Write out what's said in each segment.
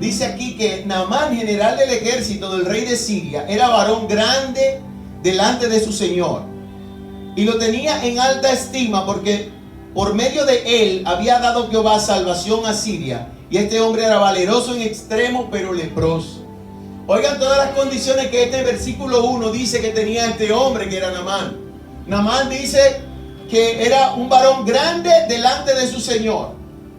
dice aquí que Naamán, general del ejército del rey de Siria, era varón grande delante de su señor. Y lo tenía en alta estima porque por medio de él había dado Jehová salvación a Siria. Y este hombre era valeroso en extremo, pero leproso. Oigan todas las condiciones que este versículo 1 dice que tenía este hombre, que era Naamán. Naamán dice que era un varón grande delante de su señor.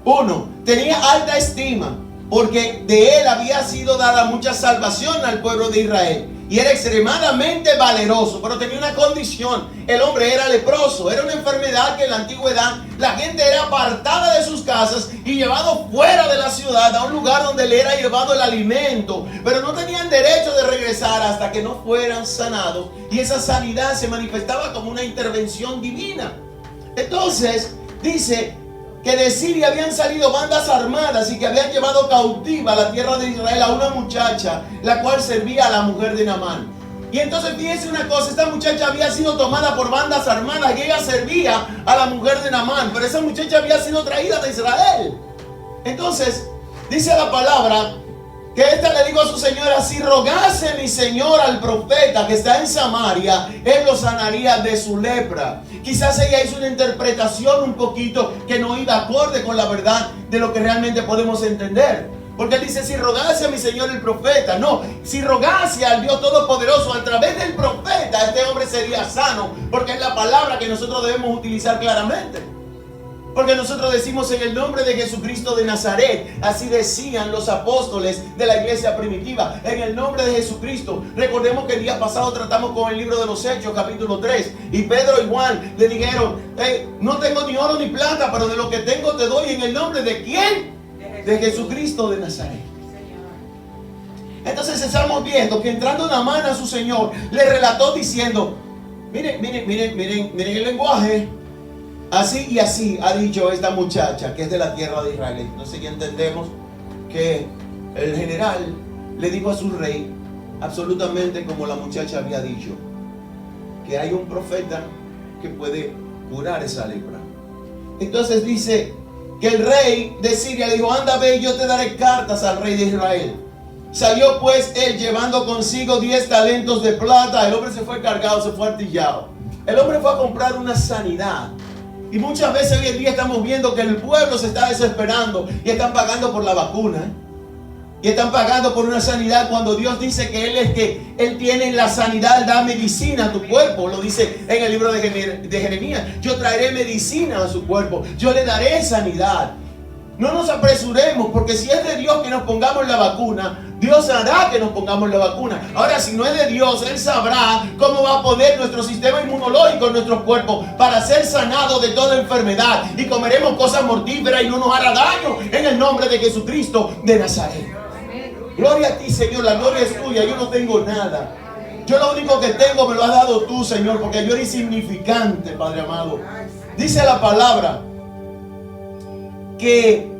1, tenía alta estima porque de él había sido dada mucha salvación al pueblo de Israel. Y era extremadamente valeroso, pero tenía una condición: el hombre era leproso. Era una enfermedad que en la antigüedad la gente era apartada de sus casas y llevado fuera de la ciudad a un lugar donde le era llevado el alimento, pero no tenían derecho de regresar hasta que no fueran sanados, y esa sanidad se manifestaba como una intervención divina. Entonces dice que de Siria habían salido bandas armadas y que habían llevado cautiva a la tierra de Israel a una muchacha, la cual servía a la mujer de Naamán. Y entonces fíjense una cosa: esta muchacha había sido tomada por bandas armadas y ella servía a la mujer de Naamán, pero esa muchacha había sido traída de Israel. Entonces dice la palabra que ésta le dijo a su señora: si rogase mi señor al profeta que está en Samaria, él lo sanaría de su lepra. Quizás ella hizo una interpretación un poquito que no iba acorde con la verdad de lo que realmente podemos entender. Porque él dice: si rogase a mi señor el profeta. No, si rogase al Dios Todopoderoso a través del profeta, este hombre sería sano. Porque es la palabra que nosotros debemos utilizar claramente. Porque nosotros decimos en el nombre de Jesucristo de Nazaret. Así decían los apóstoles de la iglesia primitiva: en el nombre de Jesucristo. Recordemos que el día pasado tratamos con el libro de los Hechos, capítulo 3. Y Pedro y Juan le dijeron: no tengo ni oro ni plata, pero de lo que tengo te doy. ¿En el nombre de quién? De Jesucristo de Nazaret. Entonces estamos viendo que entrando Naamán a su señor, le relató diciendo: miren el lenguaje. Así y así ha dicho esta muchacha que es de la tierra de Israel. Entonces ya entendemos que el general le dijo a su rey absolutamente como la muchacha había dicho, que hay un profeta que puede curar esa lepra. Entonces dice que el rey de Siria le dijo: anda, ve, yo te daré cartas al rey de Israel. Salió pues él llevando consigo 10 talentos de plata. El hombre se fue cargado, se fue artillado. El hombre fue a comprar una sanidad. Y muchas veces hoy en día estamos viendo que el pueblo se está desesperando y están pagando por la vacuna, y están pagando por una sanidad, cuando Dios dice que Él tiene la sanidad, da medicina a tu cuerpo. Lo dice en el libro de Jeremías: yo traeré medicina a su cuerpo, yo le daré sanidad. No nos apresuremos, porque si es de Dios que nos pongamos la vacuna, Dios hará que nos pongamos la vacuna. Ahora, si no es de Dios, Él sabrá cómo va a poner nuestro sistema inmunológico en nuestro cuerpo para ser sanado de toda enfermedad. Y comeremos cosas mortíferas y no nos hará daño, en el nombre de Jesucristo de Nazaret. Gloria a ti, Señor, la gloria es tuya. Yo no tengo nada. Yo lo único que tengo me lo has dado tú, Señor, porque yo era insignificante, Padre amado. Dice la palabra que,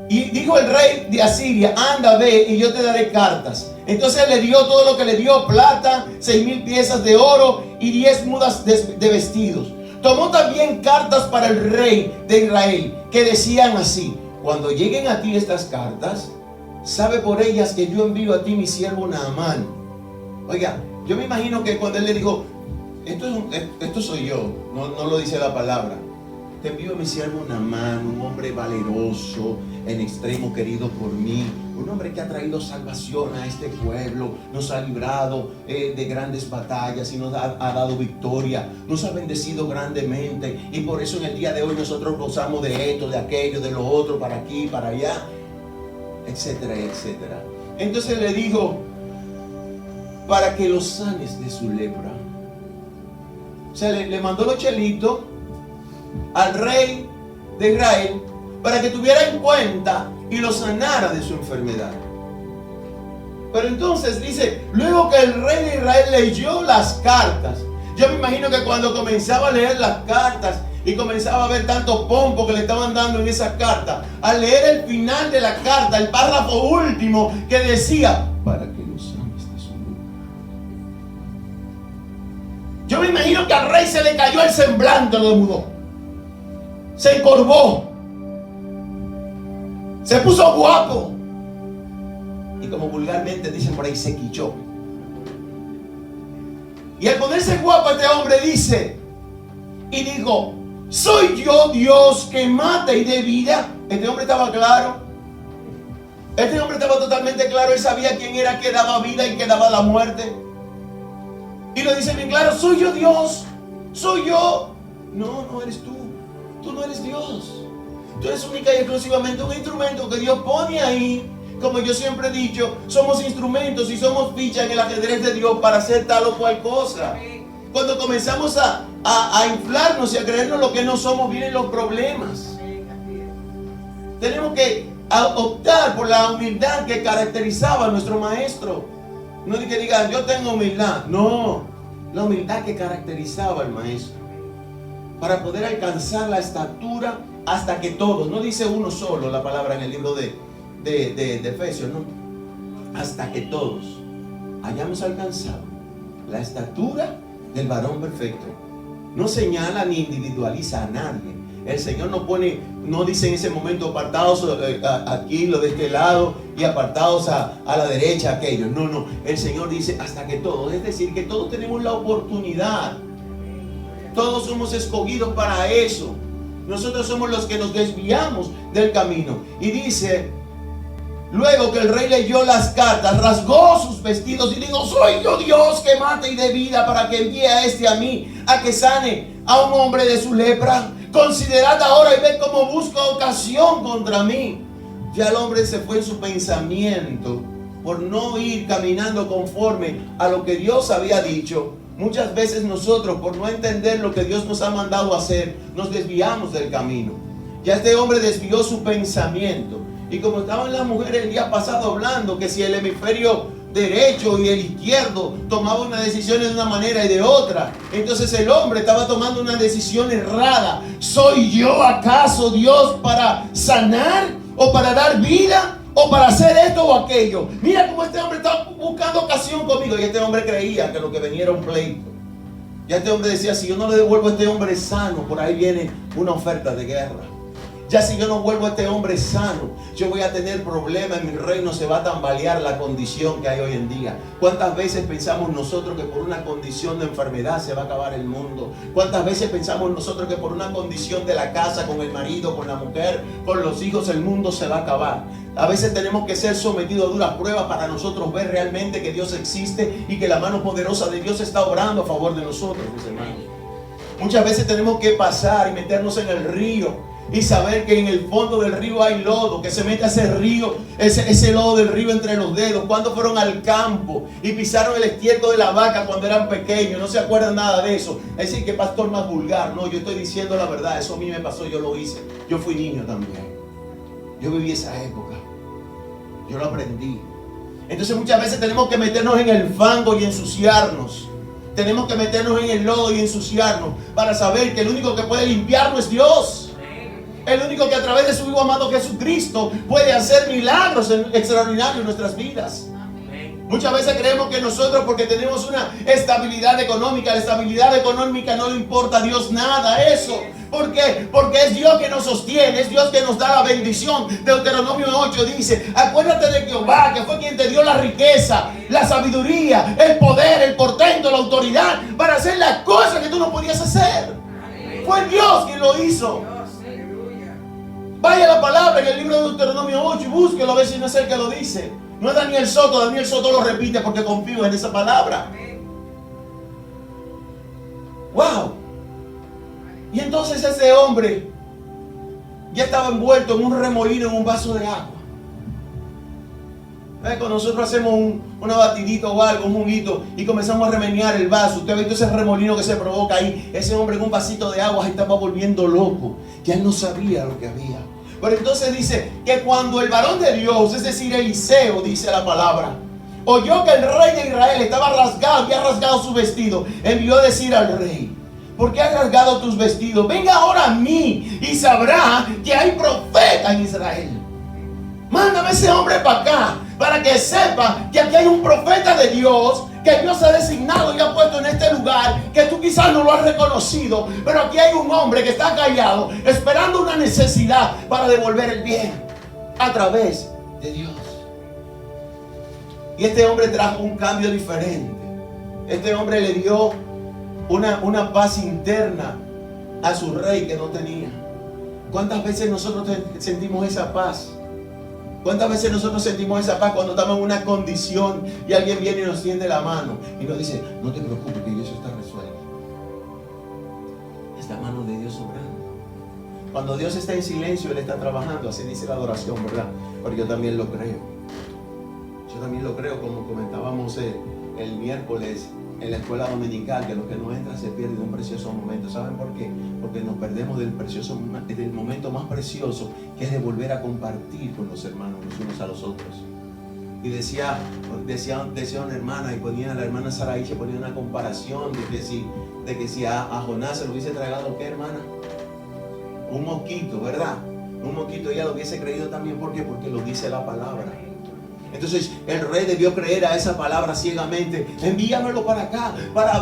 y dijo el rey de Asiria: anda, ve, y yo te daré cartas. Entonces le dio todo lo que le dio: plata, 6,000 piezas de oro y 10 mudas de vestidos. Tomó también cartas para el rey de Israel, que decían así: cuando lleguen a ti estas cartas, sabe por ellas que yo envío a ti mi siervo Naamán. Oiga, yo me imagino que cuando él le dijo: esto soy yo, no lo dice la palabra, te envío a mi siervo Naamán, un hombre valeroso, en extremo querido por mí, un hombre que ha traído salvación a este pueblo, nos ha librado de grandes batallas y nos ha dado victoria, nos ha bendecido grandemente, y por eso en el día de hoy nosotros gozamos de esto, de aquello, de lo otro, para aquí, para allá, etcétera, etcétera. Entonces le dijo: para que los sanes de su lepra. O sea, le mandó los chelitos al rey de Israel para que tuviera en cuenta y lo sanara de su enfermedad. Pero entonces dice: luego que el rey de Israel leyó las cartas, yo me imagino que cuando comenzaba a leer las cartas y comenzaba a ver tanto pompo que le estaban dando en esas cartas, al leer el final de la carta, el párrafo último que decía: para que lo sanes de su lepra. Yo me imagino que al rey se le cayó el semblante, lo mudó. Se encorvó, se puso guapo, Y como vulgarmente dicen por ahí, se quichó. Y al ponerse guapo este hombre dice, y dijo, ¿soy yo Dios que mata y dé vida? Este hombre estaba claro. Este hombre estaba totalmente claro. Él sabía quién era que daba vida y que daba la muerte. Y lo dice bien claro, soy yo Dios. Soy yo. No, no eres tú. Tú no eres Dios. Tú eres única y exclusivamente un instrumento que Dios pone ahí. Como yo siempre he dicho, somos instrumentos y somos fichas en el ajedrez de Dios para hacer tal o cual cosa. Cuando comenzamos a inflarnos y a creernos lo que no somos, vienen los problemas. Tenemos que optar por la humildad que caracterizaba a nuestro maestro. No es que digan, yo tengo humildad. No, la humildad que caracterizaba al maestro. Para poder alcanzar la estatura hasta que todos, no dice uno solo la palabra en el libro de Efesios, no, hasta que todos hayamos alcanzado la estatura del varón perfecto. No señala ni individualiza a nadie. El Señor no pone, no dice en ese momento apartados aquí, lo de este lado, y apartados a la derecha aquellos. No, no, el Señor dice hasta que todos, es decir, que todos tenemos la oportunidad. Todos somos escogidos para eso. Nosotros somos los que nos desviamos del camino. Y dice, luego que el rey leyó las cartas, rasgó sus vestidos y dijo, soy yo Dios que mata y dé vida para que envíe a este a mí, a que sane a un hombre de su lepra. Considerad ahora y ved cómo busca ocasión contra mí. Ya el hombre se fue en su pensamiento por no ir caminando conforme a lo que Dios había dicho. Muchas veces nosotros, por no entender lo que Dios nos ha mandado a hacer, nos desviamos del camino. Ya este hombre desvió su pensamiento. Y como estaban las mujeres el día pasado hablando, que si el hemisferio derecho y el izquierdo tomaban una decisión de una manera y de otra, entonces el hombre estaba tomando una decisión errada. ¿Soy yo acaso Dios para sanar o para dar vida? O para hacer esto o aquello. Mira cómo este hombre está buscando ocasión conmigo. Y este hombre creía que lo que venía era un pleito. Ya este hombre decía, si yo no le devuelvo a este hombre sano, por ahí viene una oferta de guerra. Ya si yo no vuelvo a este hombre sano, yo voy a tener problemas, en mi reino se va a tambalear la condición que hay hoy en día. ¿Cuántas veces pensamos nosotros que por una condición de enfermedad se va a acabar el mundo? ¿Cuántas veces pensamos nosotros que por una condición de la casa, con el marido, con la mujer, con los hijos, el mundo se va a acabar? A veces tenemos que ser sometidos a duras pruebas para nosotros ver realmente que Dios existe y que la mano poderosa de Dios está obrando a favor de nosotros, mis hermanos. Muchas veces tenemos que pasar y meternos en el río y saber que en el fondo del río hay lodo, que se mete ese río, ese lodo del río entre los dedos. Cuando fueron al campo y pisaron el estiércol de la vaca cuando eran pequeños, no se acuerdan nada de eso. Es decir, que pastor más vulgar. No, yo estoy diciendo la verdad, eso a mí me pasó, yo lo hice. Yo fui niño también. Yo viví esa época. Yo lo aprendí. Entonces muchas veces tenemos que meternos en el fango y ensuciarnos. Tenemos que meternos en el lodo y ensuciarnos para saber que el único que puede limpiarnos es Dios. El único que a través de su Hijo amado Jesucristo puede hacer milagros extraordinarios en nuestras vidas. Muchas veces creemos que nosotros, porque tenemos una estabilidad económica, la estabilidad económica no le importa a Dios nada eso. ¿Por qué? Porque es Dios que nos sostiene, es Dios que nos da la bendición. Deuteronomio 8 dice, acuérdate de Jehová, que fue quien te dio la riqueza, la sabiduría, el poder, el portento, la autoridad para hacer las cosas que tú no podías hacer. Fue Dios quien lo hizo. Vaya a la palabra en el libro de Deuteronomio 8 y búsquelo a ver si no es el que lo dice. No es Daniel Soto lo repite porque confío en esa palabra. Wow. Y entonces ese hombre ya estaba envuelto en un remolino, en un vaso de agua. Cuando nosotros hacemos una batidita o algo, un juguito, y comenzamos a remenear el vaso, usted ha visto ese remolino que se provoca ahí. Ese hombre en un vasito de agua se estaba volviendo loco. Ya él no sabía lo que había. Pero entonces dice que cuando el varón de Dios, es decir, Eliseo, dice la palabra, oyó que el rey de Israel estaba rasgado, había rasgado su vestido, envió a decir al rey, ¿por qué has rasgado tus vestidos? Venga ahora a mí y sabrá que hay profeta en Israel. Mándame ese hombre para acá, para que sepa que aquí hay un profeta de Dios, que Dios ha designado y ha puesto en este lugar, que tú quizás no lo has reconocido, pero aquí hay un hombre que está callado, esperando una necesidad para devolver el bien a través de Dios. Y este hombre trajo un cambio diferente. Este hombre le dio una paz interna a su rey que no tenía. ¿Cuántas veces nosotros sentimos esa paz? ¿Cuántas veces nosotros sentimos esa paz cuando estamos en una condición y alguien viene y nos tiende la mano y nos dice, no te preocupes que eso está resuelto? Es la mano de Dios obrando. Cuando Dios está en silencio, Él está trabajando. Así dice la adoración, ¿verdad? Pero yo también lo creo. Yo también lo creo, como comentábamos el miércoles en la escuela dominical, que los que no entran se pierden un precioso momento. ¿Saben por qué? Porque nos perdemos del momento más precioso, que es de volver a compartir con los hermanos los unos a los otros. Y decía una hermana, y ponía a la hermana Saraí, se ponía una comparación de que si a Jonás se lo hubiese tragado, ¿qué, hermana? Un mosquito, ¿verdad? Un mosquito, ella lo hubiese creído también. ¿Por qué? Porque lo dice la palabra. Entonces el rey debió creer a esa palabra ciegamente. Envíamelo para acá, para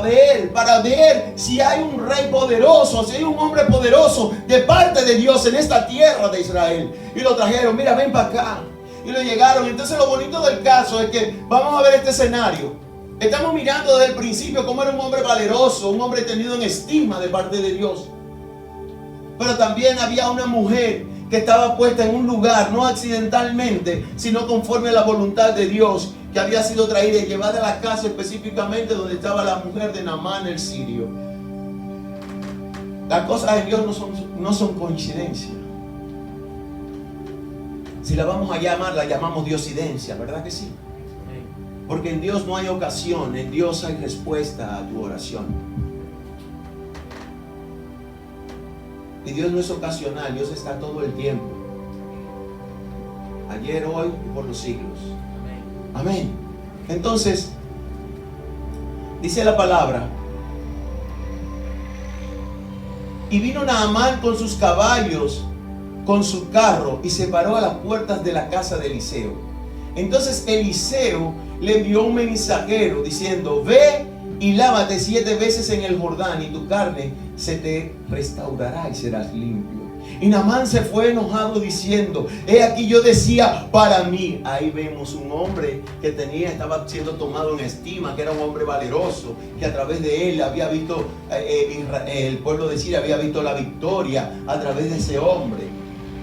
ver si hay un rey poderoso, si hay un hombre poderoso de parte de Dios en esta tierra de Israel. Y lo trajeron, mira, ven para acá. Y lo llegaron. Entonces lo bonito del caso es que vamos a ver este escenario. Estamos mirando desde el principio cómo era un hombre valeroso, un hombre tenido en estima de parte de Dios. Pero también había una mujer que estaba puesta en un lugar, no accidentalmente, sino conforme a la voluntad de Dios, que había sido traída y llevada a la casa específicamente donde estaba la mujer de Naamán el sirio. Las cosas de Dios no son coincidencia. Si la vamos a llamar, la llamamos diosidencia, ¿verdad que sí? Porque en Dios no hay ocasión, en Dios hay respuesta a tu oración. Y Dios no es ocasional, Dios está todo el tiempo. Ayer, hoy y por los siglos. Amén. Entonces, dice la palabra: y vino Naamán con sus caballos, con su carro, y se paró a las puertas de la casa de Eliseo. Entonces Eliseo le envió un mensajero diciendo: ve y lávate 7 veces en el Jordán, y tu carne se te restaurará y serás limpio. Y Naamán se fue enojado diciendo: he aquí yo decía para mí. Ahí vemos un hombre que estaba siendo tomado en estima, que era un hombre valeroso, que a través de él había visto el pueblo de Siria había visto la victoria a través de ese hombre.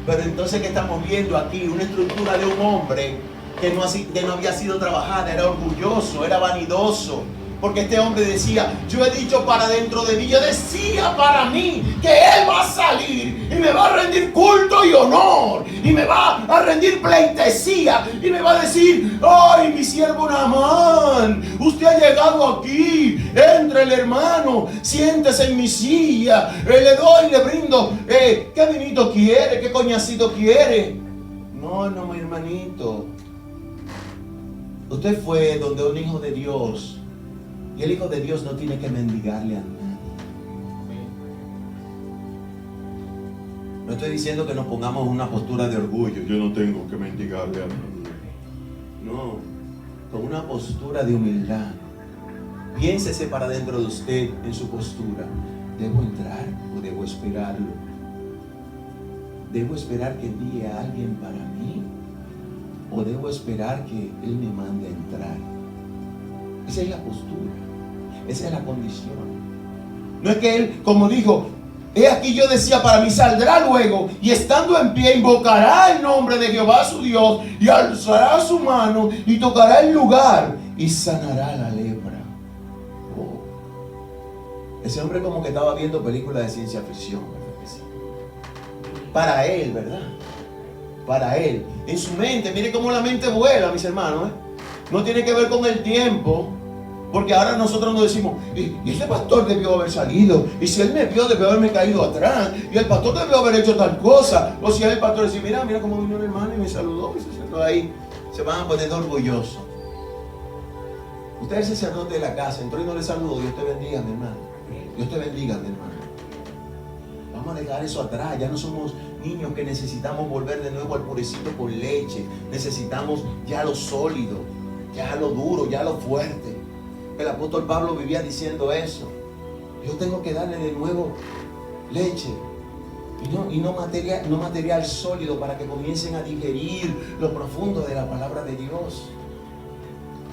Pero entonces, ¿qué estamos viendo aquí? Una estructura de un hombre que no había sido trabajada. Era orgulloso, era vanidoso. Porque este hombre decía: yo he dicho para dentro de mí, yo decía para mí que él va a salir y me va a rendir culto y honor, y me va a rendir pleitesía, y me va a decir: ay, mi siervo Naamán, usted ha llegado aquí, entre el hermano, siéntese en mi silla, le doy, le brindo, ¿qué vinito quiere? ¿Qué coñacito quiere? No, mi hermanito, usted fue donde un hijo de Dios. Y el hijo de Dios no tiene que mendigarle a nadie. No estoy diciendo que nos pongamos en una postura de orgullo. Yo no tengo que mendigarle a nadie. No, con una postura de humildad. Piénsese para dentro de usted en su postura. ¿Debo entrar o debo esperarlo? ¿Debo esperar que envíe a alguien para mí? ¿O debo esperar que Él me mande a entrar? Esa es la postura. Esa es la condición. No es que Él, como dijo: he aquí yo decía para mí, saldrá luego y estando en pie invocará el nombre de Jehová su Dios y alzará su mano y tocará el lugar y sanará la lepra. Oh. Ese hombre como que estaba viendo películas de ciencia ficción, ¿verdad? Para él, ¿verdad? Para él. En su mente, mire cómo la mente vuela, mis hermanos, ¿eh? No tiene que ver con el tiempo. Porque ahora nosotros nos decimos: y ese pastor debió haber salido, y si él me vio debió haberme caído atrás, y el pastor debió haber hecho tal cosa. O si el pastor dice: mira cómo vino el hermano y me saludó, y se sentó ahí. Se van a poner orgullosos. Usted es el sacerdote de la casa, entró y no le saludó. Dios te bendiga, mi hermano. Dios te bendiga, mi hermano. Vamos a dejar eso atrás. Ya no somos niños que necesitamos volver de nuevo al purecito con leche. Necesitamos ya lo sólido, ya lo duro, ya lo fuerte. El apóstol Pablo vivía diciendo eso: yo tengo que darle de nuevo leche y no material sólido, para que comiencen a digerir lo profundo de la palabra de Dios.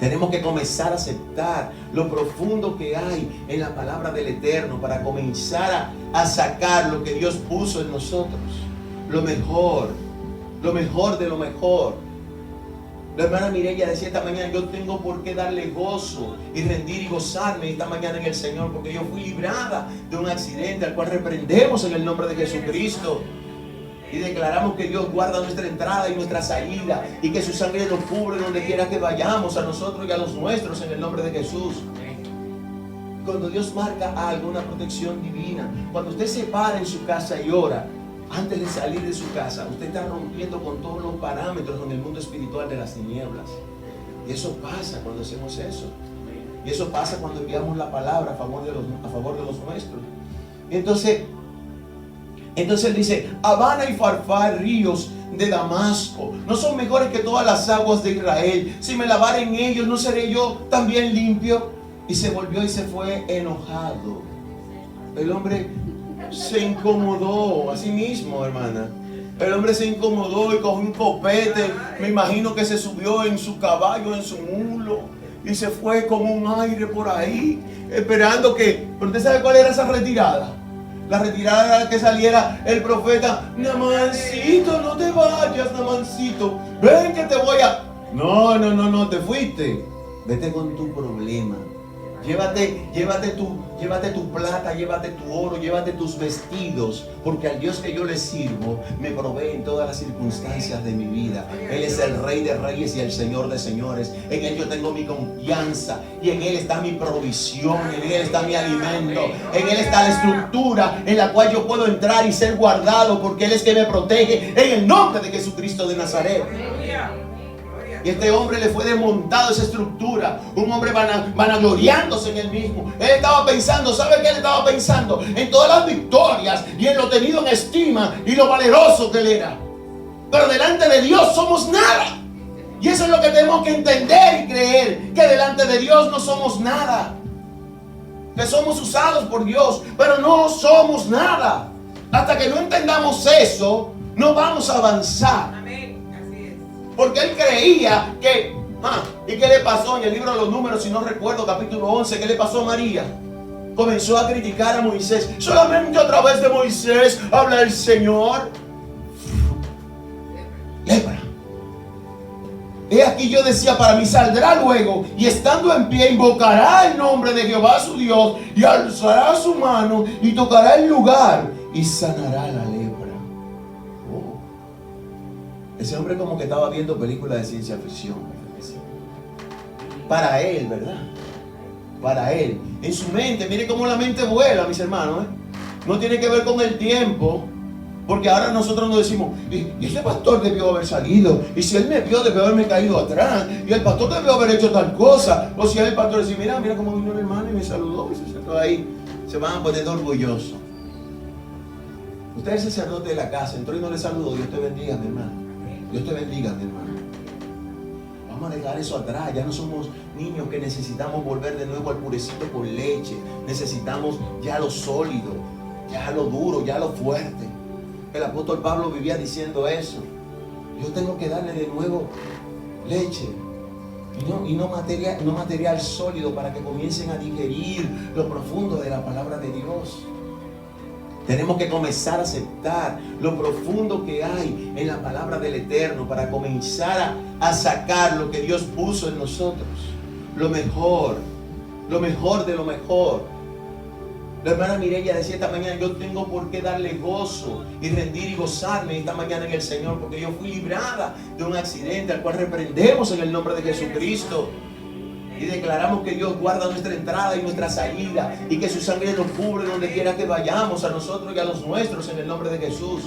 Tenemos que comenzar a aceptar lo profundo que hay en la palabra del Eterno para comenzar a sacar lo que Dios puso en nosotros. Lo mejor de lo mejor. La hermana Mireya decía esta mañana: yo tengo por qué darle gozo y rendir y gozarme esta mañana en el Señor, porque yo fui librada de un accidente al cual reprendemos en el nombre de Jesucristo. Y declaramos que Dios guarda nuestra entrada y nuestra salida, y que su sangre nos cubre donde quiera que vayamos, a nosotros y a los nuestros, en el nombre de Jesús. Cuando Dios marca algo, una protección divina, cuando usted se para en su casa y ora, antes de salir de su casa, usted está rompiendo con todos los parámetros en el mundo espiritual de las tinieblas. Y eso pasa cuando hacemos eso. Y eso pasa cuando enviamos la palabra a favor de los nuestros. Y entonces él dice: Habana y Farfar, ríos de Damasco, ¿no son mejores que todas las aguas de Israel? Si me lavare en ellos, ¿no seré yo también limpio? Y se volvió y se fue enojado. El hombre se incomodó a sí mismo, hermana. El hombre se incomodó y cogió un copete. Me imagino que se subió en su caballo, en su mulo, y se fue con un aire por ahí, esperando que... ¿Pero usted sabe cuál era esa retirada? La retirada era que saliera el profeta: Naamancito, no te vayas, Naamancito, ven que te voy a... No, te fuiste. Vete con tu problema. Llévate tu plata, llévate tu oro, llévate tus vestidos, porque al Dios que yo le sirvo me provee en todas las circunstancias de mi vida. Él es el Rey de Reyes y el Señor de Señores. En Él yo tengo mi confianza, y en Él está mi provisión, en Él está mi alimento, en Él está la estructura en la cual yo puedo entrar y ser guardado, porque Él es que me protege, en el nombre de Jesucristo de Nazaret. Y este hombre le fue desmontado esa estructura. Un hombre vanagloriándose en él mismo. Él estaba pensando, ¿sabe qué él estaba pensando? En todas las victorias y en lo tenido en estima y lo valeroso que él era. Pero delante de Dios somos nada. Y eso es lo que tenemos que entender y creer: que delante de Dios no somos nada. Que somos usados por Dios, pero no somos nada. Hasta que no entendamos eso, no vamos a avanzar. Porque él creía que... ¿y qué le pasó en el libro de los Números, si no recuerdo, capítulo 11? ¿Qué le pasó a María? Comenzó a criticar a Moisés. Solamente a través de Moisés habla el Señor. Lepra. He aquí, yo decía para mí: saldrá luego, y estando en pie invocará el nombre de Jehová su Dios, y alzará su mano y tocará el lugar y sanará la lepra. Ese hombre como que estaba viendo películas de ciencia ficción. Para él, ¿verdad? Para él. En su mente, mire cómo la mente vuela, mis hermanos. No tiene que ver con el tiempo. Porque ahora nosotros nos decimos: y ese pastor debió haber salido. Y si él me vio, debió haberme caído atrás. Y el pastor debió haber hecho tal cosa. O si el pastor dice: mira cómo vino el hermano y me saludó y se sentó ahí. Se van a poner orgullosos. Usted es el sacerdote de la casa, entró y no le saludó. Dios te bendiga, mi hermano. Dios te bendiga, mi hermano. Vamos a dejar eso atrás. Ya no somos niños que necesitamos volver de nuevo al purecito con leche. Necesitamos ya lo sólido, ya lo duro, ya lo fuerte. El apóstol Pablo vivía diciendo eso. Yo tengo que darle de nuevo leche y no material sólido, para que comiencen a digerir lo profundo de la palabra de Dios. Tenemos que comenzar a aceptar lo profundo que hay en la palabra del Eterno para comenzar a sacar lo que Dios puso en nosotros. Lo mejor de lo mejor. La hermana Mireya decía esta mañana: yo tengo por qué darle gozo y rendir y gozarme esta mañana en el Señor, porque yo fui librada de un accidente al cual reprendemos en el nombre de Jesucristo. Y declaramos que Dios guarda nuestra entrada y nuestra salida, y que su sangre nos cubre donde quiera que vayamos, a nosotros y a los nuestros, en el nombre de Jesús.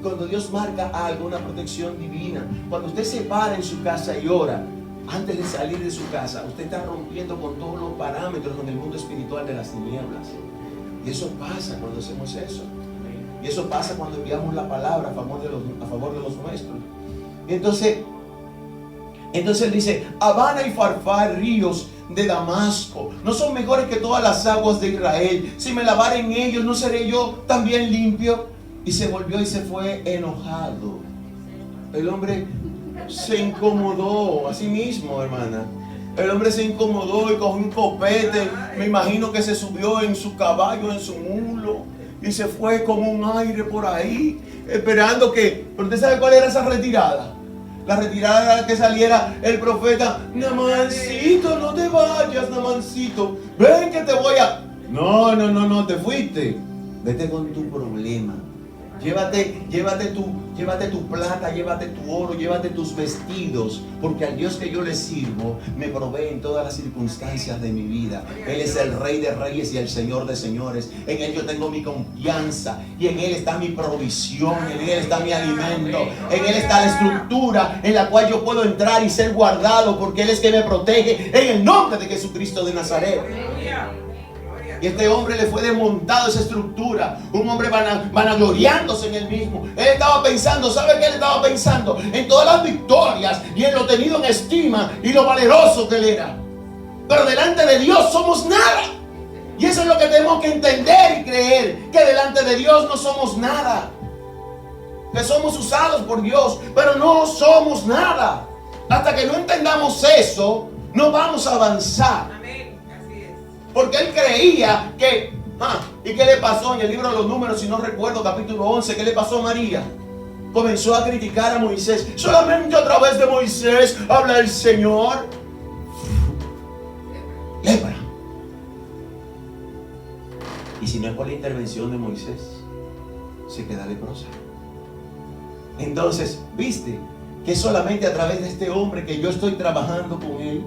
Cuando Dios marca algo, una protección divina, cuando usted se para en su casa y ora, antes de salir de su casa, usted está rompiendo con todos los parámetros en el mundo espiritual de las tinieblas. Y eso pasa cuando hacemos eso. Y eso pasa cuando enviamos la palabra a favor de los nuestros. Y entonces él dice: Habana y Farfar, ríos de Damasco, ¿no son mejores que todas las aguas de Israel? Si me lavare en ellos, ¿no seré yo también limpio? Y se volvió y se fue enojado. El hombre se incomodó a sí mismo, hermana. El hombre se incomodó y cogió un copete. Me imagino que se subió en su caballo, en su mulo, y se fue como un aire por ahí, esperando que... ¿Pero usted sabe cuál era esa retirada? La retirada era que saliera el profeta. Namancito, no te vayas, Namancito. Ven que te voy a... No, te fuiste. Vete con tu problema. Llévate tu plata, llévate tu oro, llévate tus vestidos, porque al Dios que yo le sirvo me provee en todas las circunstancias de mi vida. Él es el Rey de Reyes y el Señor de Señores. En Él yo tengo mi confianza y en Él está mi provisión, en Él está mi alimento, en Él está la estructura en la cual yo puedo entrar y ser guardado, porque Él es que me protege en el nombre de Jesucristo de Nazaret. Y este hombre le fue desmontado esa estructura. Un hombre vanagloriándose en él mismo. Él estaba pensando, ¿sabe qué él estaba pensando? En todas las victorias y en lo tenido en estima y lo valeroso que él era. Pero delante de Dios somos nada. Y eso es lo que tenemos que entender y creer, que delante de Dios no somos nada. Que somos usados por Dios, pero no somos nada. Hasta que no entendamos eso, no vamos a avanzar. Porque él creía que... ¿Y qué le pasó en el libro de los Números? Si no recuerdo, capítulo 11, ¿qué le pasó a María? Comenzó a criticar a Moisés. Solamente a través de Moisés habla el Señor. Lepra. Y si no es por la intervención de Moisés, se queda leprosa. Entonces, ¿viste? Que solamente a través de este hombre que yo estoy trabajando con él,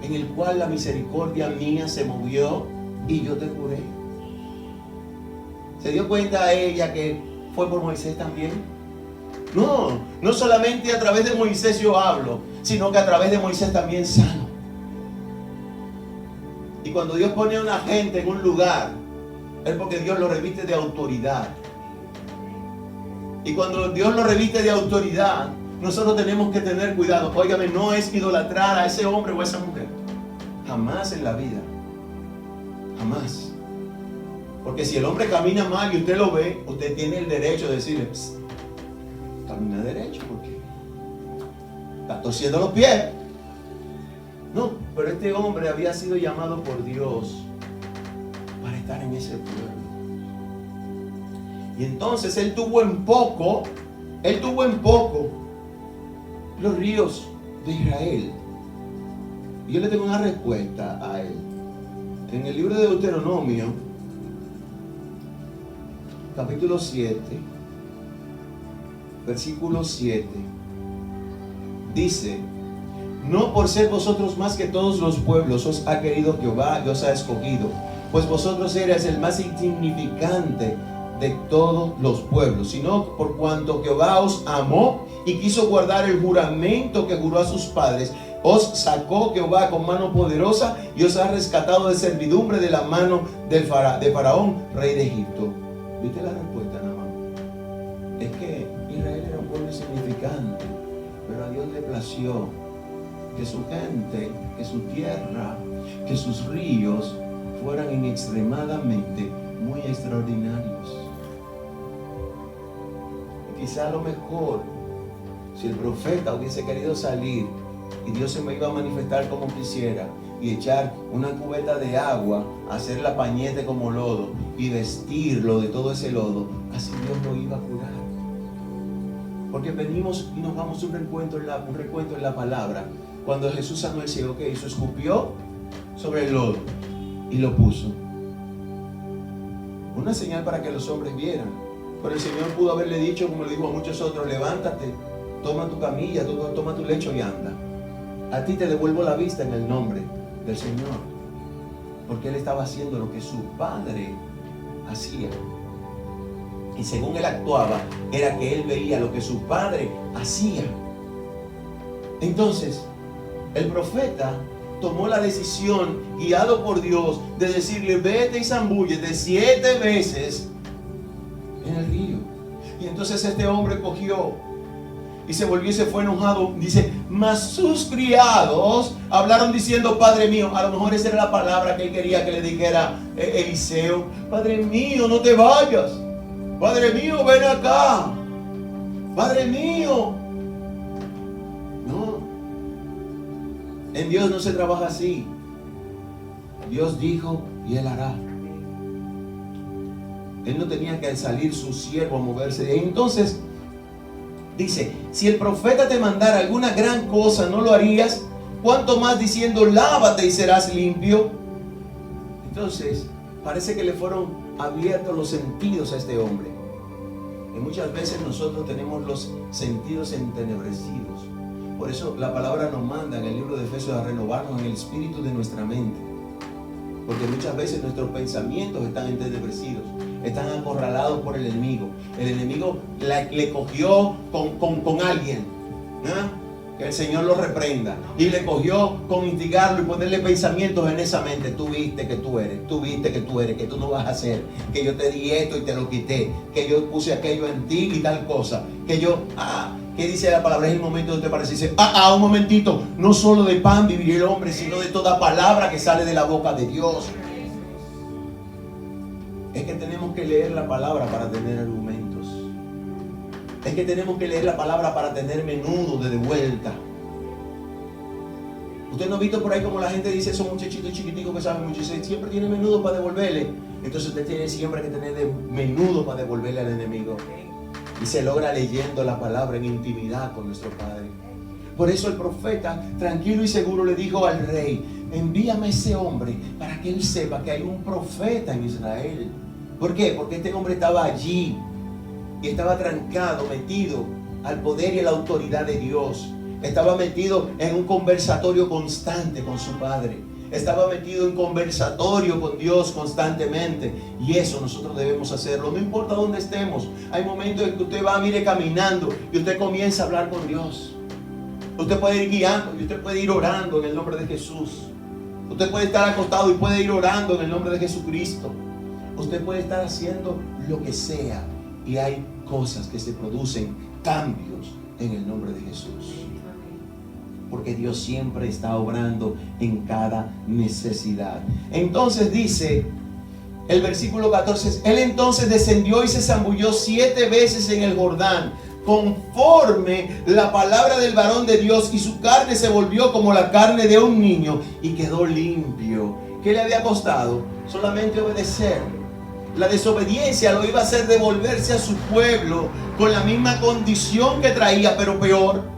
en el cual la misericordia mía se movió y yo te curé. ¿Se dio cuenta ella que fue por Moisés también? No solamente a través de Moisés yo hablo, sino que a través de Moisés también sano. Y cuando Dios pone a una gente en un lugar, es porque Dios lo reviste de autoridad. Y cuando Dios lo reviste de autoridad, nosotros tenemos que tener cuidado. Óigame, no es idolatrar a ese hombre o a esa mujer. Jamás en la vida. Jamás. Porque si el hombre camina mal y usted lo ve, usted tiene el derecho de decirle, camina derecho, porque está torciendo los pies. No, pero este hombre había sido llamado por Dios para estar en ese pueblo. Y entonces él tuvo en poco los ríos de Israel. Y yo le tengo una respuesta a él. En el libro de Deuteronomio, capítulo 7, versículo 7, dice: no por ser vosotros más que todos los pueblos os ha querido Jehová y os ha escogido, pues vosotros erais el más insignificante de todos los pueblos, sino por cuanto Jehová os amó y quiso guardar el juramento que juró a sus padres. Os sacó Jehová con mano poderosa y os ha rescatado de servidumbre de la mano de Faraón, rey de Egipto. ¿Viste la respuesta, Naamán? Es que Israel era un pueblo insignificante, pero a Dios le plació que su gente, que su tierra, que sus ríos fueran extremadamente muy extraordinarios. Y quizá a lo mejor, si el profeta hubiese querido salir y Dios se me iba a manifestar como quisiera y echar una cubeta de agua, hacerla pañete como lodo y vestirlo de todo ese lodo, así Dios lo iba a curar. Porque venimos y nos vamos a un recuento en la palabra. Cuando Jesús sanó el ciego, ¿qué hizo? Escupió sobre el lodo y lo puso. Una señal para que los hombres vieran. Pero el Señor pudo haberle dicho, como le dijo a muchos otros: levántate, toma tu camilla, toma tu lecho y anda. A ti te devuelvo la vista en el nombre del Señor. Porque Él estaba haciendo lo que su Padre hacía. Y según Él actuaba, era que Él veía lo que su Padre hacía. Entonces, el profeta tomó la decisión, guiado por Dios, de decirle: vete y zambúllete 7 veces en el río. Y entonces este hombre cogió y se volvió y se fue enojado. Dice: mas sus criados hablaron diciendo: Padre mío. A lo mejor esa era la palabra que él quería que le dijera Eliseo: Padre mío, no te vayas. Padre mío, ven acá. Padre mío. En Dios no se trabaja así. Dios dijo y Él hará. Él no tenía que salir su siervo a moverse. Entonces dice, si el profeta te mandara alguna gran cosa, ¿no lo harías? ¿Cuánto más diciendo, lávate y serás limpio? Entonces, parece que le fueron abiertos los sentidos a este hombre. Y muchas veces nosotros tenemos los sentidos entenebrecidos. Por eso la palabra nos manda en el libro de Efesios a renovarnos en el espíritu de nuestra mente. Porque muchas veces nuestros pensamientos están entenebrecidos, están acorralados por el enemigo. El enemigo le cogió con alguien, ¿no? Que el Señor lo reprenda. Y le cogió con instigarlo y ponerle pensamientos en esa mente. Tú viste que tú eres, tú viste que tú eres, que tú no vas a hacer, que yo te di esto y te lo quité, que yo puse aquello en ti y tal cosa, que yo, ¿qué dice la palabra? Es el momento donde te parece, dice, un momentito, no solo de pan vivirá el hombre, sino de toda palabra que sale de la boca de Dios. Es que tenemos que leer la palabra para tener argumentos. Es que tenemos que leer la palabra para tener menudo de vuelta. Usted no ha visto por ahí como la gente dice, esos muchachitos chiquiticos que saben mucho, siempre tiene menudo para devolverle. Entonces usted tiene siempre que tener menudo para devolverle al enemigo. Y se logra leyendo la palabra en intimidad con nuestro Padre. Por eso el profeta, tranquilo y seguro, le dijo al rey, envíame ese hombre para que él sepa que hay un profeta en Israel. ¿Por qué? Porque este hombre estaba allí y estaba trancado, metido al poder y a la autoridad de Dios. Estaba metido en un conversatorio constante con su Padre. Estaba metido en conversatorio con Dios constantemente. Y eso nosotros debemos hacerlo. No importa dónde estemos. Hay momentos en que usted va, mire, caminando y usted comienza a hablar con Dios. Usted puede ir guiando y usted puede ir orando en el nombre de Jesús. Usted puede estar acostado y puede ir orando en el nombre de Jesucristo. Usted puede estar haciendo lo que sea. Y hay cosas que se producen, cambios en el nombre de Jesús. Porque Dios siempre está obrando en cada necesidad. Entonces dice el versículo 14, él entonces descendió y se zambulló 7 veces en el Jordán, conforme la palabra del varón de Dios, y su carne se volvió como la carne de un niño y quedó limpio. ¿Qué le había costado? Solamente obedecer. La desobediencia lo iba a hacer devolverse a su pueblo con la misma condición que traía, pero peor.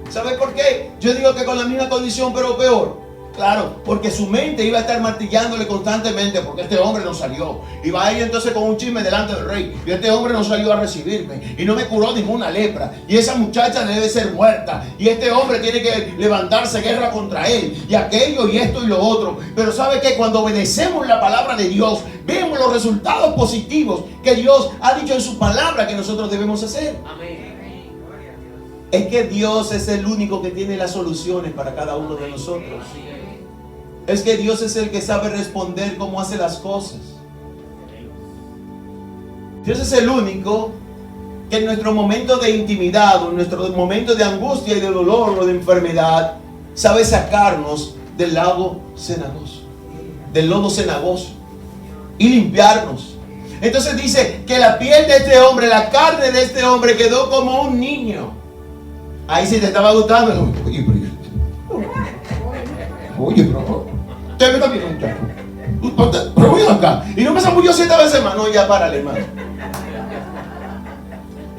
¿Sabe por qué? Yo digo que con la misma condición, pero peor. Claro, porque su mente iba a estar martillándole constantemente, porque este hombre no salió. Y va a ir entonces con un chisme delante del rey. Y este hombre no salió a recibirme. Y no me curó ninguna lepra. Y esa muchacha debe ser muerta. Y este hombre tiene que levantarse guerra contra él. Y aquello y esto y lo otro. Pero ¿sabe qué? Cuando obedecemos la palabra de Dios, vemos los resultados positivos que Dios ha dicho en su palabra que nosotros debemos hacer. Amén. Es que Dios es el único que tiene las soluciones para cada uno de nosotros. Es que Dios es el que sabe responder cómo hace las cosas. Dios es el único que en nuestro momento de intimidad, o en nuestro momento de angustia y de dolor o de enfermedad, sabe sacarnos del lago cenagoso, del lodo cenagoso, y limpiarnos. Entonces dice que la piel de este hombre, la carne de este hombre quedó como un niño. Ahí sí te estaba gustando. Oye, pero usted me está viendo, pero voy acá. Y no me zambulló 7 veces más. No, ya párale, hermano.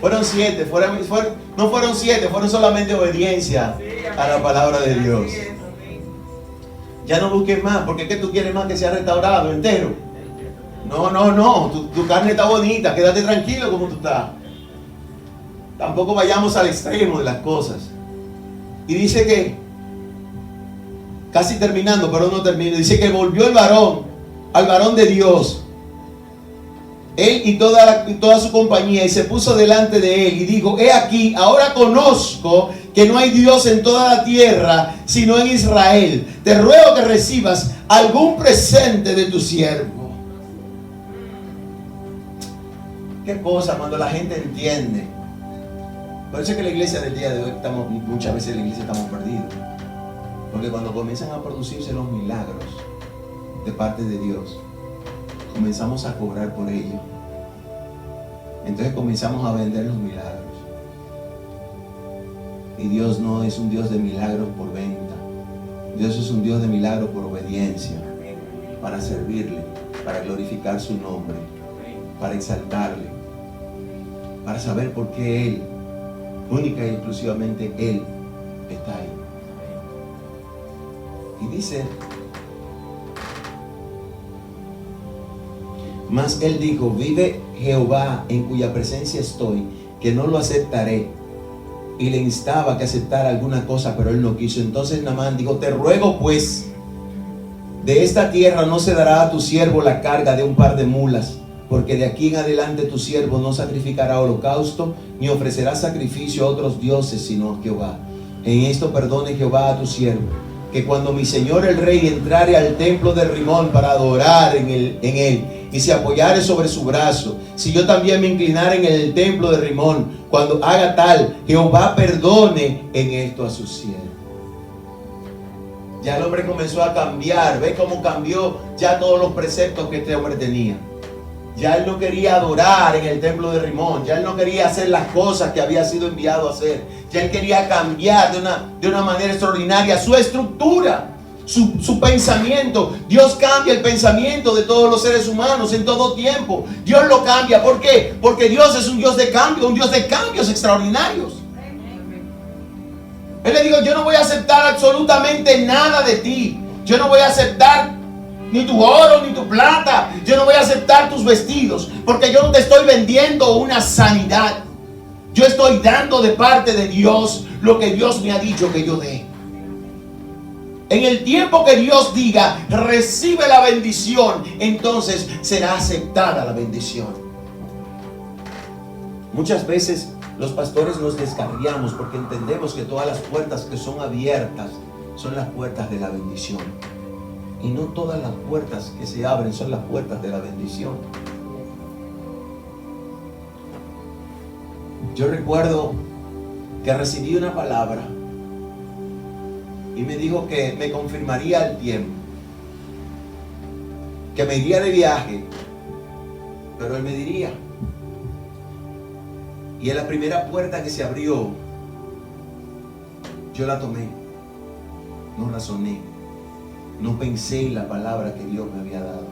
Fueron 7, no fueron 7, fueron solamente obediencia a la palabra de Dios. Ya no busques más, porque es que tú quieres más que sea restaurado entero. No, tu carne está bonita, quédate tranquilo como tú estás. Tampoco vayamos al extremo de las cosas. Y dice que, casi terminando, pero no termino, dice que volvió al varón de Dios, él y toda su compañía, y se puso delante de él y dijo: he aquí, ahora conozco que no hay Dios en toda la tierra sino en Israel. Te ruego que recibas algún presente de tu siervo. Qué cosa cuando la gente entiende. Por eso es que la iglesia del día de hoy muchas veces en la iglesia estamos perdidos. Porque cuando comienzan a producirse los milagros de parte de Dios, comenzamos a cobrar por ello. Entonces comenzamos a vender los milagros. Y Dios no es un Dios de milagros por venta. Dios es un Dios de milagro por obediencia, para servirle, para glorificar su nombre, para exaltarle, para saber por qué Él, única y exclusivamente Él, está ahí. Y dice, mas Él dijo, vive Jehová en cuya presencia estoy, que no lo aceptaré. Y le instaba que aceptara alguna cosa, pero él no quiso. Entonces Naamán dijo, te ruego pues, de esta tierra no se dará a tu siervo la carga de un par de mulas, porque de aquí en adelante tu siervo no sacrificará holocausto, ni ofrecerá sacrificio a otros dioses, sino a Jehová. En esto perdone Jehová a tu siervo, que cuando mi señor el rey entrare al templo de Rimón para adorar en él, y se apoyare sobre su brazo, si yo también me inclinare en el templo de Rimón, cuando haga tal, Jehová perdone en esto a su siervo. Ya el hombre comenzó a cambiar. Ve cómo cambió ya todos los preceptos que este hombre tenía. Ya él no quería adorar en el templo de Rimón. Ya él no quería hacer las cosas que había sido enviado a hacer. Ya él quería cambiar de una manera extraordinaria su estructura, su pensamiento. Dios cambia el pensamiento de todos los seres humanos en todo tiempo. Dios lo cambia. ¿Por qué? Porque Dios es un Dios de cambio, un Dios de cambios extraordinarios. Él le dijo, yo no voy a aceptar absolutamente nada de ti. Yo no voy a aceptar ni tu oro, ni tu plata. Yo no voy a aceptar tus vestidos, porque yo no te estoy vendiendo una sanidad. Yo estoy dando de parte de Dios lo que Dios me ha dicho que yo dé. En el tiempo que Dios diga, recibe la bendición, entonces será aceptada la bendición. Muchas veces los pastores nos descarriamos porque entendemos que todas las puertas que son abiertas son las puertas de la bendición. Y no todas las puertas que se abren son las puertas de la bendición. Yo recuerdo que recibí una palabra y me dijo que me confirmaría el tiempo, que me iría de viaje, pero él me diría. Y en la primera puerta que se abrió, yo la tomé, no razoné, no pensé en la palabra que Dios me había dado.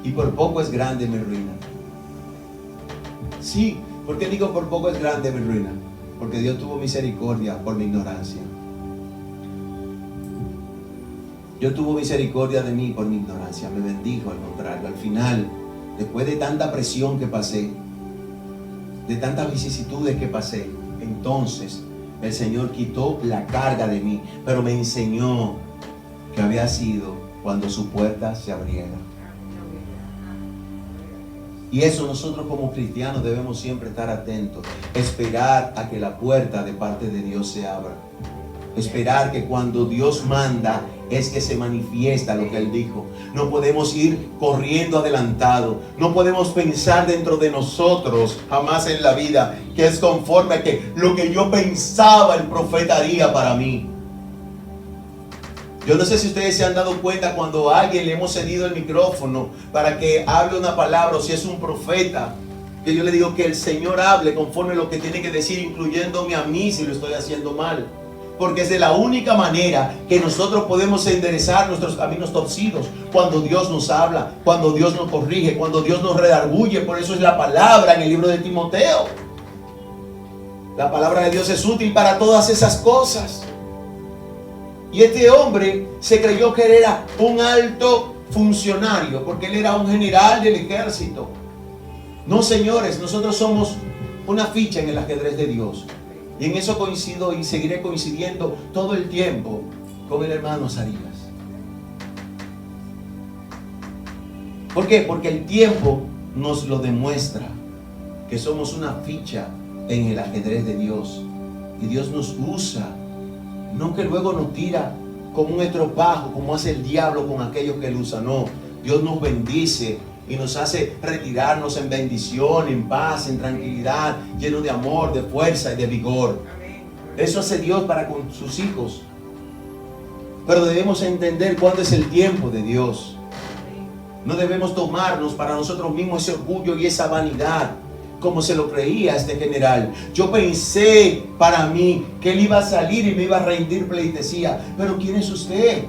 Y por poco es grande mi ruina. Sí, ¿por qué digo por poco es grande mi ruina? Porque Dios tuvo misericordia por mi ignorancia. Dios tuvo misericordia de mí por mi ignorancia, me bendijo. Al contrario, al final, después de tanta presión que pasé, de tantas vicisitudes que pasé, entonces el Señor quitó la carga de mí, pero me enseñó que había sido cuando su puerta se abriera. Y eso nosotros como cristianos debemos siempre estar atentos, esperar a que la puerta de parte de Dios se abra, esperar que cuando Dios manda es que se manifiesta lo que Él dijo. No podemos ir corriendo adelantado, no podemos pensar dentro de nosotros jamás en la vida que es conforme a que lo que yo pensaba el profeta haría para mí. Yo no sé si ustedes se han dado cuenta cuando a alguien le hemos cedido el micrófono para que hable una palabra, o si es un profeta, que yo le digo que el Señor hable conforme a lo que tiene que decir, incluyéndome a mí si lo estoy haciendo mal. Porque es de la única manera que nosotros podemos enderezar nuestros caminos torcidos, cuando Dios nos habla, cuando Dios nos corrige, cuando Dios nos redarguye. Por eso es la palabra en el libro de Timoteo. La palabra de Dios es útil para todas esas cosas. Y este hombre se creyó que él era un alto funcionario, porque él era un general del ejército. No, señores, nosotros somos una ficha en el ajedrez de Dios. Y en eso coincido y seguiré coincidiendo todo el tiempo con el hermano Azarías. ¿Por qué? Porque el tiempo nos lo demuestra, que somos una ficha en el ajedrez de Dios. Y Dios nos usa, no que luego nos tira como un estropajo, como hace el diablo con aquellos que él usa. No, Dios nos bendice y nos hace retirarnos en bendición, en paz, en tranquilidad, lleno de amor, de fuerza y de vigor. Eso hace Dios para con sus hijos. Pero debemos entender cuándo es el tiempo de Dios. No debemos tomarnos para nosotros mismos ese orgullo y esa vanidad como se lo creía este general. Yo pensé para mí que él iba a salir y me iba a rendir pleitesía. Pero ¿quién es usted?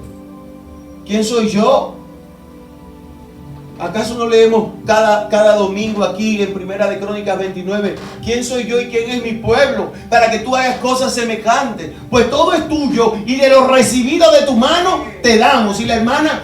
¿Quién soy yo? ¿Acaso no leemos cada domingo aquí en Primera de Crónicas 29? ¿Quién soy yo y quién es mi pueblo? Para que tú hagas cosas semejantes. Pues todo es tuyo y de lo recibido de tu mano te damos. Y la hermana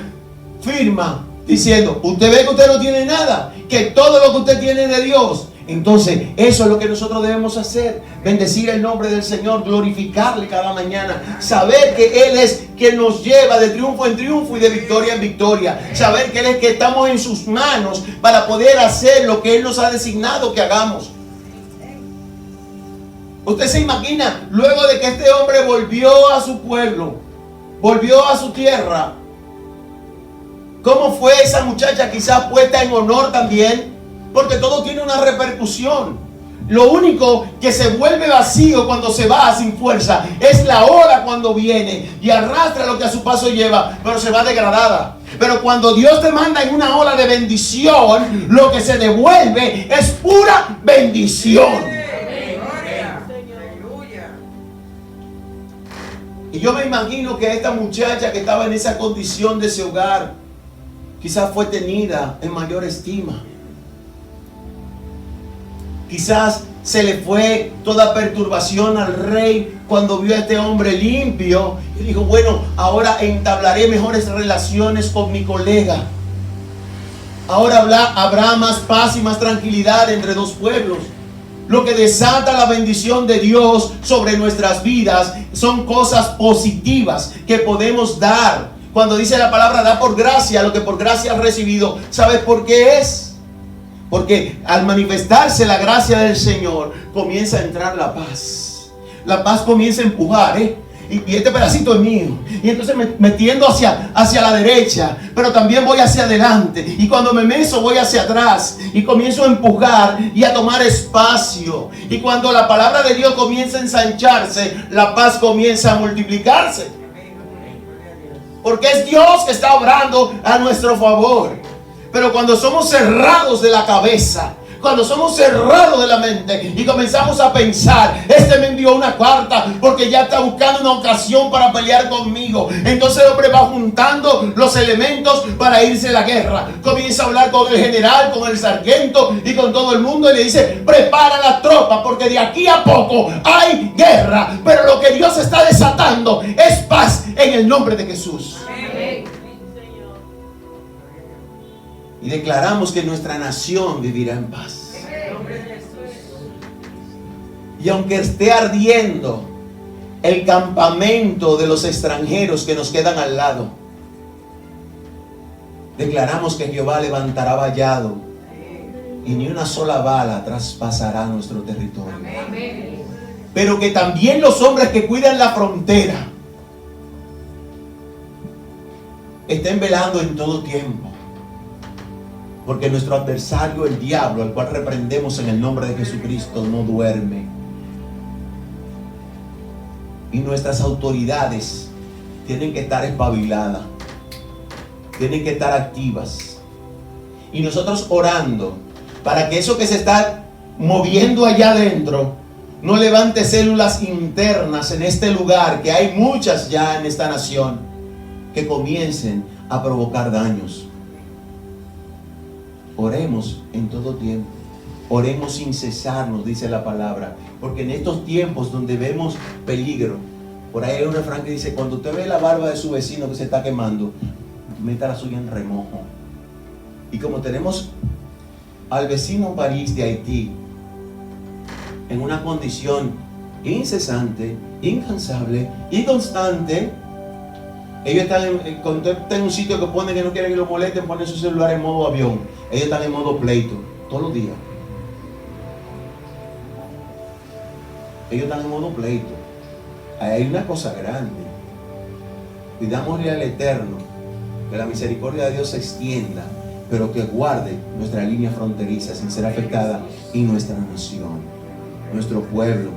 firma diciendo, usted ve que usted no tiene nada, que todo lo que usted tiene es de Dios. Entonces, eso es lo que nosotros debemos hacer. Bendecir el nombre del Señor, glorificarle cada mañana. Saber que Él es quien nos lleva de triunfo en triunfo y de victoria en victoria. Saber que Él es que estamos en sus manos para poder hacer lo que Él nos ha designado que hagamos. Usted se imagina, luego de que este hombre volvió a su pueblo, volvió a su tierra, ¿cómo fue esa muchacha quizás puesta en honor también? Porque todo tiene una repercusión. Lo único que se vuelve vacío cuando se va sin fuerza es la ola cuando viene y arrastra lo que a su paso lleva, pero se va degradada. Pero cuando Dios te manda en una ola de bendición, lo que se devuelve es pura bendición. Y yo me imagino que esta muchacha que estaba en esa condición de ese hogar, quizás fue tenida en mayor estima. Quizás se le fue toda perturbación al rey cuando vio a este hombre limpio y dijo, bueno, ahora entablaré mejores relaciones con mi colega. Ahora habrá más paz y más tranquilidad entre dos pueblos. Lo que desata la bendición de Dios sobre nuestras vidas son cosas positivas que podemos dar. Cuando dice la palabra, da por gracia lo que por gracia has recibido. ¿Sabes por qué es? Porque al manifestarse la gracia del Señor, comienza a entrar la paz. La paz comienza a empujar, y este pedacito es mío. Y entonces me tiendo hacia la derecha, pero también voy hacia adelante. Y cuando me meso voy hacia atrás. Y comienzo a empujar y a tomar espacio. Y cuando la palabra de Dios comienza a ensancharse, la paz comienza a multiplicarse. Porque es Dios que está obrando a nuestro favor. Pero cuando somos cerrados de la cabeza, cuando somos cerrados de la mente y comenzamos a pensar, este me envió una carta porque ya está buscando una ocasión para pelear conmigo. Entonces el hombre va juntando los elementos para irse a la guerra. Comienza a hablar con el general, con el sargento y con todo el mundo y le dice, prepara la tropa porque de aquí a poco hay guerra. Pero lo que Dios está desatando es paz en el nombre de Jesús. Y declaramos que nuestra nación vivirá en paz. Y aunque esté ardiendo el campamento de los extranjeros que nos quedan al lado, declaramos que Jehová levantará vallado y ni una sola bala traspasará nuestro territorio. Pero que también los hombres que cuidan la frontera estén velando en todo tiempo. Porque nuestro adversario, el diablo, al cual reprendemos en el nombre de Jesucristo, no duerme. Y nuestras autoridades tienen que estar espabiladas, tienen que estar activas. Y nosotros orando para que eso que se está moviendo allá adentro no levante células internas en este lugar, que hay muchas ya en esta nación, que comiencen a provocar daños. Oremos en todo tiempo. Oremos sin cesar, nos dice la palabra. Porque en estos tiempos donde vemos peligro, por ahí hay un refrán que dice, cuando usted ve la barba de su vecino que se está quemando, meta la suya en remojo. Y como tenemos al vecino París de Haití en una condición incesante, incansable y constante, ellos están cuando está en un sitio que pone que no quieren que lo molesten, ponen su celular en modo avión. Ellos están en modo pleito todos los días. Ellos están en modo pleito. Ahí hay una cosa grande. Pidámosle al Eterno que la misericordia de Dios se extienda, pero que guarde nuestra línea fronteriza sin ser afectada y nuestra nación, nuestro pueblo.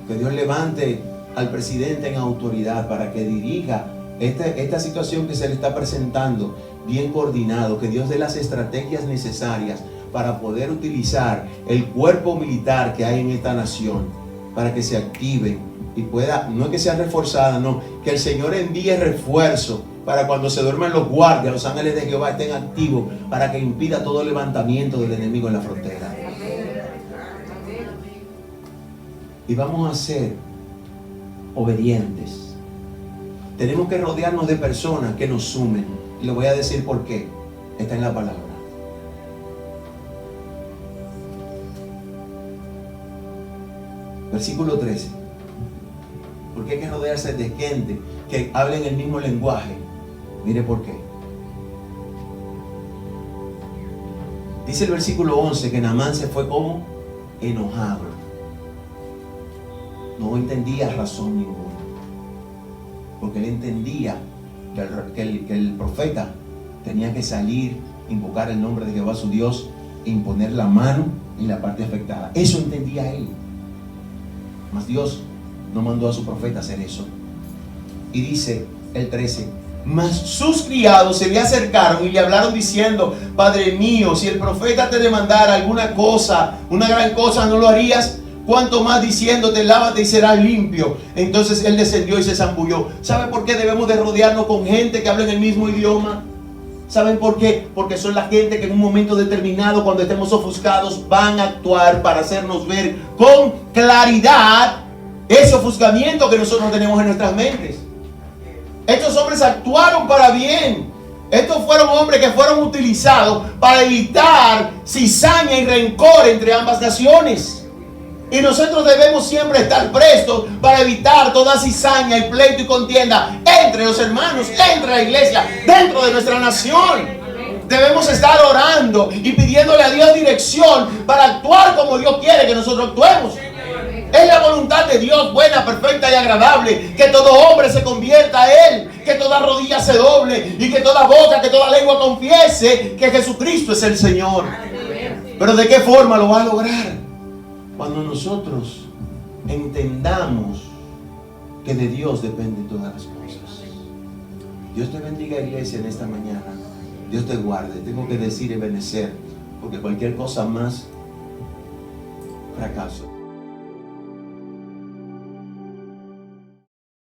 Que Dios levante al presidente en autoridad para que dirija esta situación que se le está presentando bien coordinado, que Dios dé las estrategias necesarias para poder utilizar el cuerpo militar que hay en esta nación, para que se activen y pueda, no es que sea reforzada, no, que el Señor envíe refuerzo para cuando se duermen los guardias, los ángeles de Jehová estén activos para que impida todo levantamiento del enemigo en la frontera. Y vamos a ser obedientes. Tenemos que rodearnos de personas que nos sumen. Y le voy a decir por qué. Está en la palabra. Versículo 13. Porque hay que rodearse de gente que hablen el mismo lenguaje. Mire por qué. Dice el versículo 11 que Naamán se fue como enojado. No entendía razón ninguna. Porque él entendía que el profeta tenía que salir, invocar el nombre de Jehová su Dios e imponer la mano en la parte afectada. Eso entendía él. Mas Dios no mandó a su profeta a hacer eso. Y dice el 13: mas sus criados se le acercaron y le hablaron diciendo: Padre mío, si el profeta te demandara alguna cosa, una gran cosa, ¿no lo harías? Cuanto más diciéndote: lávate y serás limpio. Entonces él descendió y se zambulló. ¿Sabe por qué debemos de rodearnos con gente que habla en el mismo idioma? ¿Saben por qué? Porque son la gente que en un momento determinado, cuando estemos ofuscados, van a actuar para hacernos ver con claridad ese ofuscamiento que nosotros tenemos en nuestras mentes. Estos hombres actuaron para bien. Estos fueron hombres que fueron utilizados para evitar cizaña y rencor entre ambas naciones. Y nosotros debemos siempre estar prestos para evitar toda cizaña y pleito y contienda entre los hermanos, entre la iglesia, dentro de nuestra nación. Debemos estar orando y pidiéndole a Dios dirección para actuar como Dios quiere que nosotros actuemos. Es la voluntad de Dios buena, perfecta y agradable que todo hombre se convierta a Él, que toda rodilla se doble y que toda boca, que toda lengua confiese que Jesucristo es el Señor. Pero ¿de qué forma lo va a lograr? Cuando nosotros entendamos que de Dios dependen todas las cosas. Dios te bendiga, iglesia, en esta mañana. Dios te guarde. Tengo que decir y benecer, porque cualquier cosa más, fracaso.